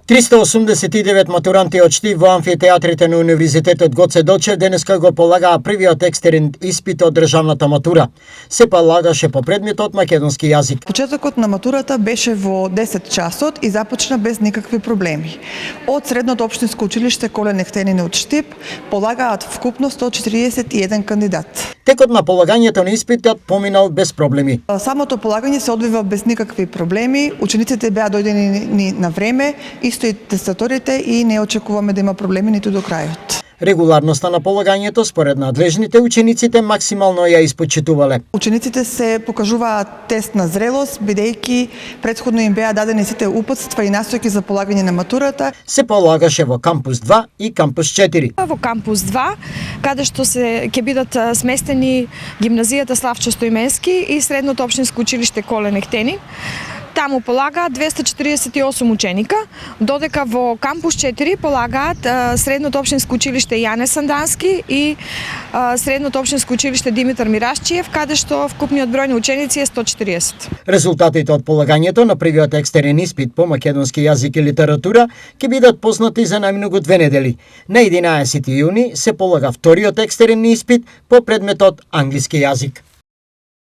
389 матуранти од Штип во амфитеатрите на Универзитетот Гоце Делчев денеска го полагаа првиот екстерен испит од државната матура. Се полагаше по предметот македонски јазик. Почетокот на матурата беше во 10 часот и започна без никакви проблеми. Од средното општинско училиште Колен Ехтенин од Штип полагаат вкупно 141 кандидат. Текот на полагањето на испитот поминал без проблеми. Самото полагање се одвива без никакви проблеми. Учениците беа дојдени на време, исто и тестаторите, и не очекуваме да има проблеми ниту до крајот. Регуларноста на полагањето според надлежните учениците максимално ја испочитувале. Учениците се покажуваат тест на зрелост, бидејќи претходно им беа дадени сите упатства и насоки за полагање на матурата. Се полагаше во кампус 2 и кампус 4. Во кампус 2, каде што ќе бидат сместени гимназијата Славчо Стоименски и средното општинско училиште Колен Ехтенин. Таму полагаат 248 ученика, додека во кампус 4 полагаат средното општинско училиште Јане Сандански и средното општинско училиште Димитар Мирашчиев, каде што вкупниот број на ученици е 140. Резултатите од полагањето на првиот екстерен испит по македонски јазик и литература ќе бидат познати за најмногу 2 недели. На 11 јуни се полага вториот екстерен испит по предметот англиски јазик.